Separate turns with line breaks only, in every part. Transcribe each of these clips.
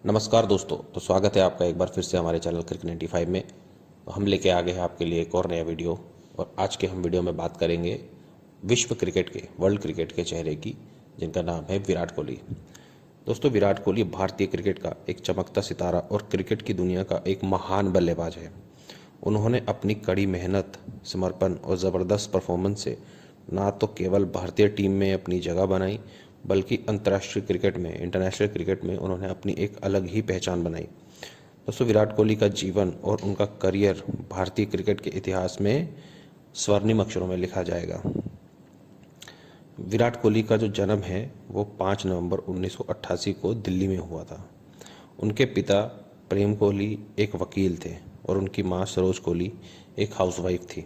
नमस्कार दोस्तों। तो स्वागत है आपका एक बार फिर से हमारे चैनल क्रिक 95 में। तो हम लेके आ गए हैं आपके लिए एक और नया वीडियो। और आज के हम वीडियो में बात करेंगे विश्व क्रिकेट के, वर्ल्ड क्रिकेट के चेहरे की, जिनका नाम है विराट कोहली। दोस्तों, विराट कोहली भारतीय क्रिकेट का एक चमकता सितारा और क्रिकेट की दुनिया का एक महान बल्लेबाज है। उन्होंने अपनी कड़ी मेहनत, समर्पण और ज़बरदस्त परफॉर्मेंस से ना तो केवल भारतीय टीम में अपनी जगह बनाई, बल्कि अंतर्राष्ट्रीय क्रिकेट में, इंटरनेशनल क्रिकेट में उन्होंने अपनी एक अलग ही पहचान बनाई। दोस्तों, विराट कोहली का जीवन और उनका करियर भारतीय क्रिकेट के इतिहास में स्वर्णिम अक्षरों में लिखा जाएगा। विराट कोहली का जो जन्म है वो 5 नवंबर 1988 को दिल्ली में हुआ था। उनके पिता प्रेम कोहली एक वकील थे और उनकी मां सरोज कोहली एक हाउसवाइफ थी।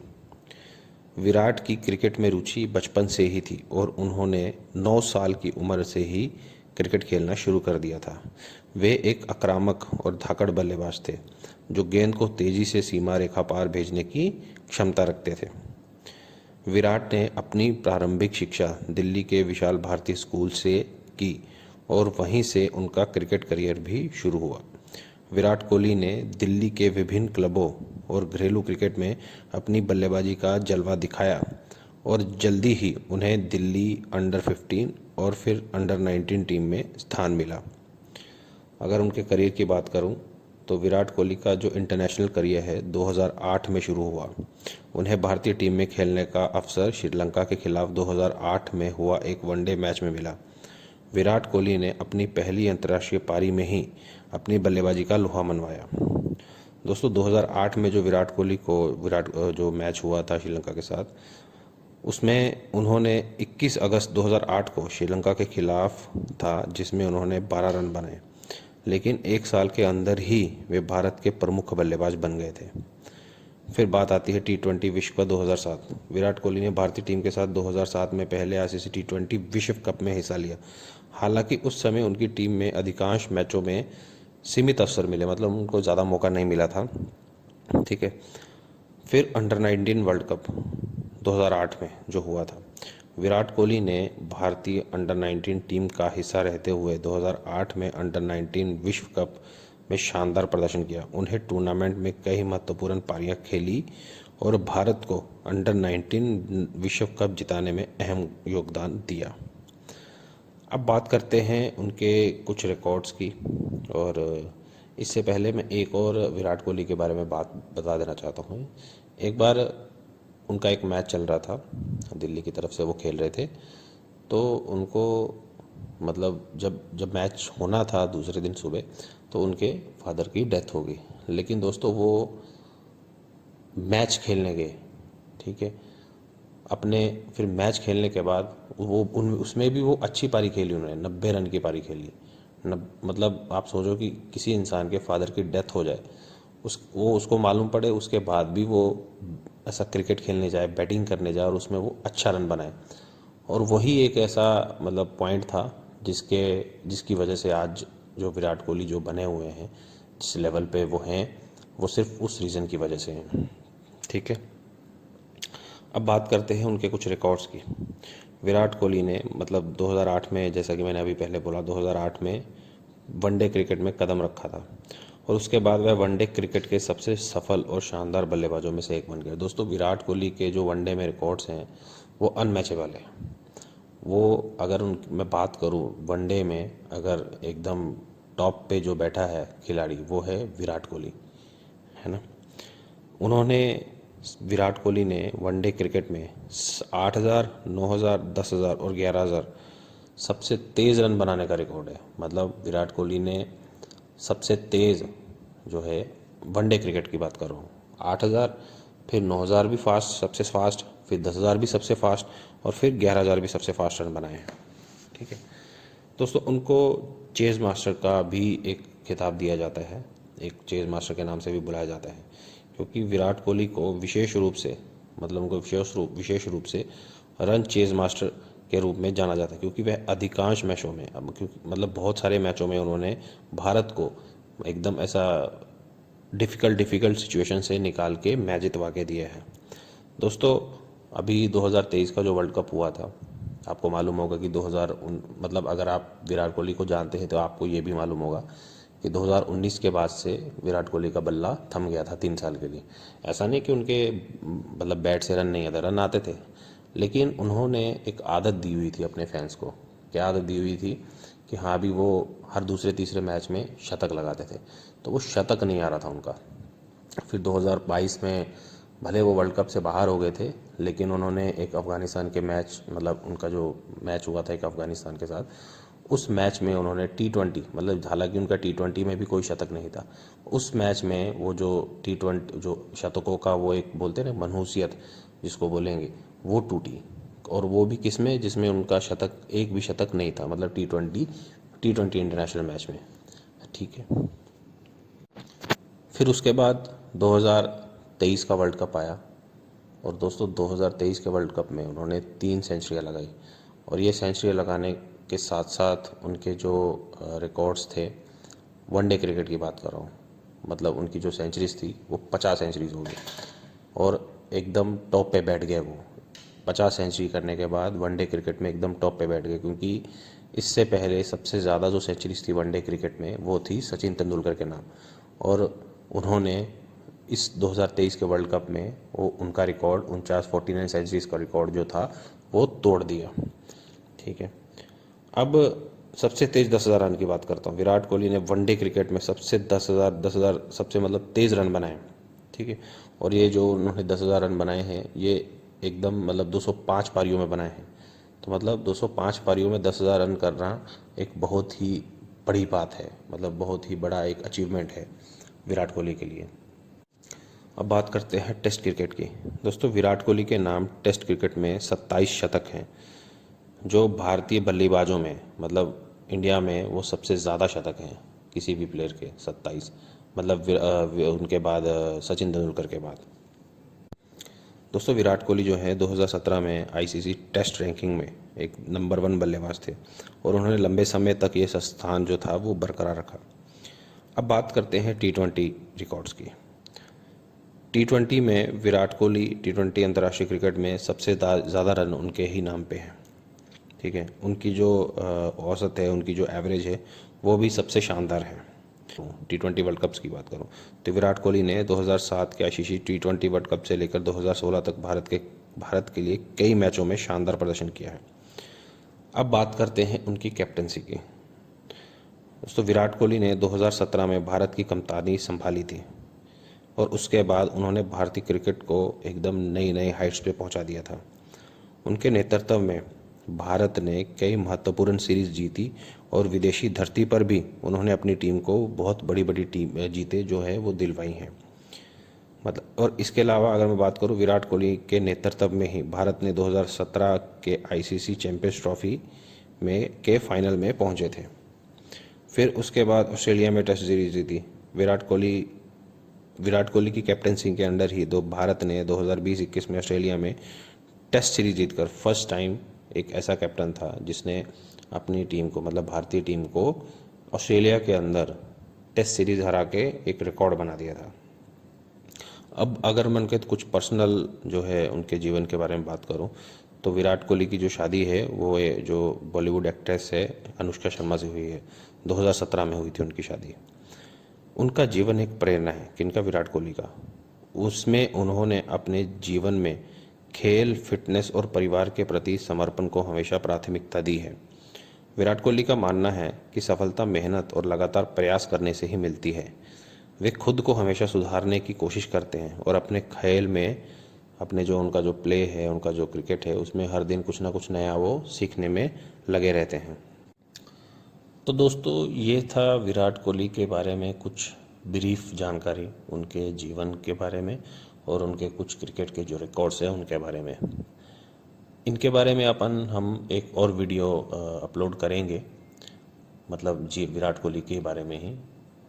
विराट की क्रिकेट में रुचि बचपन से ही थी और उन्होंने 9 साल की उम्र से ही क्रिकेट खेलना शुरू कर दिया था। वे एक आक्रामक और धाकड़ बल्लेबाज थे जो गेंद को तेजी से सीमा रेखा पार भेजने की क्षमता रखते थे। विराट ने अपनी प्रारंभिक शिक्षा दिल्ली के विशाल भारती स्कूल से की और वहीं से उनका क्रिकेट करियर भी शुरू हुआ। विराट कोहली ने दिल्ली के विभिन्न क्लबों और घरेलू क्रिकेट में अपनी बल्लेबाजी का जलवा दिखाया और जल्दी ही उन्हें दिल्ली अंडर 15 और फिर अंडर 19 टीम में स्थान मिला। अगर उनके करियर की बात करूं तो विराट कोहली का जो इंटरनेशनल करियर है 2008 में शुरू हुआ। उन्हें भारतीय टीम में खेलने का अवसर श्रीलंका के खिलाफ 2008 में हुआ एक वनडे मैच में मिला। विराट कोहली ने अपनी पहली अंतर्राष्ट्रीय पारी में ही अपनी बल्लेबाजी का लोहा मनवाया। दोस्तों, 2008 में जो विराट जो मैच हुआ था श्रीलंका के साथ, उसमें उन्होंने 21 अगस्त 2008 को श्रीलंका के खिलाफ था, जिसमें उन्होंने 12 रन बनाए। लेकिन एक साल के अंदर ही वे भारत के प्रमुख बल्लेबाज बन गए थे। फिर बात आती है T20 विश्व कप 2007। विराट कोहली ने भारतीय टीम के साथ 2007 में पहले ICC T20 विश्व कप में हिस्सा लिया। हालांकि उस समय उनकी टीम में अधिकांश मैचों में सीमित अवसर मिले, मतलब उनको ज़्यादा मौका नहीं मिला था। ठीक है। फिर अंडर 19 वर्ल्ड कप 2008 में जो हुआ था, विराट कोहली ने भारतीय अंडर 19 टीम का हिस्सा रहते हुए 2008 में अंडर 19 विश्व कप में शानदार प्रदर्शन किया। उन्हें टूर्नामेंट में कई महत्वपूर्ण पारियां खेली और भारत को अंडर 19 विश्व कप जिताने में अहम योगदान दिया। अब बात करते हैं उनके कुछ रिकॉर्ड्स की। और इससे पहले मैं एक और विराट कोहली के बारे में बात बता देना चाहता हूँ। एक बार उनका एक मैच चल रहा था, दिल्ली की तरफ से वो खेल रहे थे, तो उनको मतलब जब मैच होना था दूसरे दिन सुबह, तो उनके फादर की डेथ हो गई। लेकिन दोस्तों, वो मैच खेलने गए, ठीक है, अपने फिर मैच खेलने के बाद उसमें भी वो अच्छी पारी खेली, उन्होंने 90 रन की पारी खेली। मतलब आप सोचो कि किसी इंसान के फादर की डेथ हो जाए, उसको मालूम पड़े, उसके बाद भी वो ऐसा क्रिकेट खेलने जाए, बैटिंग करने जाए और उसमें वो अच्छा रन बनाए। और वही एक ऐसा मतलब पॉइंट था जिसकी वजह से आज जो विराट कोहली जो बने हुए हैं, जिस लेवल पे वो हैं, वो सिर्फ उस रीज़न की वजह से हैं। ठीक है। अब बात करते हैं उनके कुछ रिकॉर्ड्स की। विराट कोहली ने मतलब 2008 में, जैसा कि मैंने अभी पहले बोला, 2008 में वनडे क्रिकेट में कदम रखा था और उसके बाद वह वनडे क्रिकेट के सबसे सफल और शानदार बल्लेबाजों में से एक बन गए। दोस्तों, विराट कोहली के जो वनडे में रिकॉर्ड्स हैं वो अनमैचेबल है। वो अगर मैं बात करूं, वनडे में अगर एकदम टॉप पे जो बैठा है खिलाड़ी, वो है विराट कोहली, है ना। उन्होंने विराट कोहली ने वनडे क्रिकेट में 8,000, 9,000, 10,000 और 11,000 सबसे तेज़ रन बनाने का रिकॉर्ड है। मतलब विराट कोहली ने सबसे तेज़ जो है वनडे क्रिकेट की बात कर रहा हूँ, 8,000, फिर 9,000 भी फास्ट, सबसे फास्ट, फिर 10,000 भी सबसे फास्ट और फिर 11,000 भी सबसे फास्ट रन बनाए हैं। ठीक है दोस्तों, उनको चेज़ मास्टर का भी एक खिताब दिया जाता है, एक चेज़ मास्टर के नाम से भी बुलाया जाता है, क्योंकि विराट कोहली को विशेष रूप से, मतलब उनको विशेष रूप से रन चेज़ मास्टर के रूप में जाना जाता है, क्योंकि वह अधिकांश मैचों में, मतलब बहुत सारे मैचों में उन्होंने भारत को एकदम ऐसा डिफ़िकल्ट सिचुएशन से निकाल के मैच जितवा के दिए हैं। दोस्तों, अभी 2023 का जो वर्ल्ड कप हुआ था, आपको मालूम होगा कि 2000 मतलब अगर आप विराट कोहली को जानते हैं तो आपको ये भी मालूम होगा कि 2019 के बाद से विराट कोहली का बल्ला थम गया था 3 साल के लिए। ऐसा नहीं कि उनके मतलब बैट से रन नहीं आते, रन आते थे, लेकिन उन्होंने एक आदत दी हुई थी अपने फैंस को। क्या आदत दी हुई थी कि हाँ भी वो हर दूसरे तीसरे मैच में शतक लगाते थे, तो वो शतक नहीं आ रहा था उनका। फिर 2022 में भले वो वर्ल्ड कप से बाहर हो गए थे, लेकिन उन्होंने एक अफ़गानिस्तान के मैच, मतलब उनका जो मैच हुआ था एक अफ़गानिस्तान के साथ, उस मैच में उन्होंने T20, मतलब हालांकि उनका T20 में भी कोई शतक नहीं था, उस मैच में वो जो T20 जो शतकों का वो एक बोलते हैं ना मनहूसियत जिसको बोलेंगे, वो टूटी। और वो भी किस में, जिसमें उनका शतक, एक भी शतक नहीं था, मतलब T20 इंटरनेशनल मैच में। ठीक है। फिर उसके बाद 2023 का वर्ल्ड कप आया, और दोस्तों 2023 के वर्ल्ड कप में उन्होंने 3 सेंचुरियाँ लगाई। और ये सेंचुरियाँ लगाने के साथ साथ उनके जो रिकॉर्ड्स थे, वनडे क्रिकेट की बात कर रहा हूँ, मतलब उनकी जो सेंचुरीज थी वो 50 सेंचुरीज हो गई, और एकदम टॉप पे बैठ गए वो। 50 सेंचुरी करने के बाद वनडे क्रिकेट में एकदम टॉप पे बैठ गए, क्योंकि इससे पहले सबसे ज़्यादा जो सेंचुरीज थी वनडे क्रिकेट में वो थी सचिन तेंदुलकर के नाम, और उन्होंने इस 2023 के वर्ल्ड कप में वो उनका रिकॉर्ड 49 सेंचुरीज का रिकॉर्ड जो था वो तोड़ दिया। ठीक है। अब सबसे तेज़ 10,000 रन की बात करता हूँ। विराट कोहली ने वनडे क्रिकेट में सबसे 10,000 सबसे मतलब तेज़ रन बनाए। ठीक है। और ये जो उन्होंने 10,000 रन बनाए हैं, ये एकदम मतलब 205 पारियों में बनाए हैं। तो मतलब 205 पारियों में 10,000 रन करना एक बहुत ही बड़ी बात है, मतलब बहुत ही बड़ा एक अचीवमेंट है विराट कोहली के लिए। अब बात करते हैं टेस्ट क्रिकेट की। दोस्तों विराट कोहली के नाम टेस्ट क्रिकेट में 27 शतक हैं, जो भारतीय बल्लेबाजों में, मतलब इंडिया में वो सबसे ज़्यादा शतक हैं किसी भी प्लेयर के, 27, मतलब उनके बाद सचिन तेंदुलकर के बाद। दोस्तों विराट कोहली जो है 2017 में आईसीसी टेस्ट रैंकिंग में एक नंबर 1 बल्लेबाज थे, और उन्होंने लंबे समय तक ये स्थान जो था वो बरकरार रखा। अब बात करते हैं T20 रिकॉर्ड्स की। T20 में विराट कोहली T20 अंतर्राष्ट्रीय क्रिकेट में सबसे ज़्यादा रन उनके ही नाम पे हैं। ठीक है। उनकी जो औसत है, उनकी जो एवरेज है, वो भी सबसे शानदार है। T20 वर्ल्ड कप्स की बात करूं तो विराट कोहली ने 2007 के आईसीसी T20 वर्ल्ड कप से लेकर 2016 तक भारत के लिए कई मैचों में शानदार प्रदर्शन किया है। अब बात करते हैं उनकी कैप्टनसी की। दोस्तों विराट कोहली ने 2017 में भारत की कप्तानी संभाली थी, और उसके बाद उन्होंने भारतीय क्रिकेट को एकदम नई नई हाइट्स पे पहुंचा दिया था। उनके नेतृत्व में भारत ने कई महत्वपूर्ण सीरीज जीती, और विदेशी धरती पर भी उन्होंने अपनी टीम को बहुत बड़ी बड़ी टीम जीते जो है वो दिलवाई हैं। मतलब, और इसके अलावा अगर मैं बात करूं, विराट कोहली के नेतृत्व में ही भारत ने 2017 के आईसीसी चैंपियंस ट्रॉफी में के फाइनल में पहुंचे थे। फिर उसके बाद ऑस्ट्रेलिया में टेस्ट सीरीज जीती। विराट कोहली की कैप्टनसी के अंडर ही भारत ने 2020-21 में ऑस्ट्रेलिया में टेस्ट सीरीज जीतकर फर्स्ट टाइम एक ऐसा कैप्टन था जिसने अपनी टीम को, मतलब भारतीय टीम को, ऑस्ट्रेलिया के अंदर टेस्ट सीरीज हरा के एक रिकॉर्ड बना दिया था। अब अगर मैं उनके कुछ पर्सनल जो है उनके जीवन के बारे में बात करूं, तो विराट कोहली की जो शादी है वो जो बॉलीवुड एक्ट्रेस है अनुष्का शर्मा से हुई है। 2017 में हुई थी उनकी शादी। उनका जीवन एक प्रेरणा है, किनका, विराट कोहली का। उसमें उन्होंने अपने जीवन में खेल, फिटनेस और परिवार के प्रति समर्पण को हमेशा प्राथमिकता दी है। विराट कोहली का मानना है कि सफलता मेहनत और लगातार प्रयास करने से ही मिलती है। वे खुद को हमेशा सुधारने की कोशिश करते हैं, और अपने खेल में, अपने जो उनका जो प्ले है, उनका जो क्रिकेट है, उसमें हर दिन कुछ ना कुछ नया वो सीखने में लगे रहते हैं। तो दोस्तों ये था विराट कोहली के बारे में कुछ ब्रीफ जानकारी, उनके जीवन के बारे में, और उनके कुछ क्रिकेट के जो रिकॉर्ड्स हैं उनके बारे में। इनके बारे में हम एक और वीडियो अपलोड करेंगे, मतलब जी विराट कोहली के बारे में ही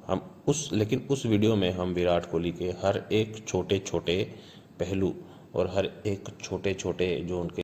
हम लेकिन उस वीडियो में हम विराट कोहली के हर एक छोटे छोटे पहलू और हर एक छोटे छोटे जो उनके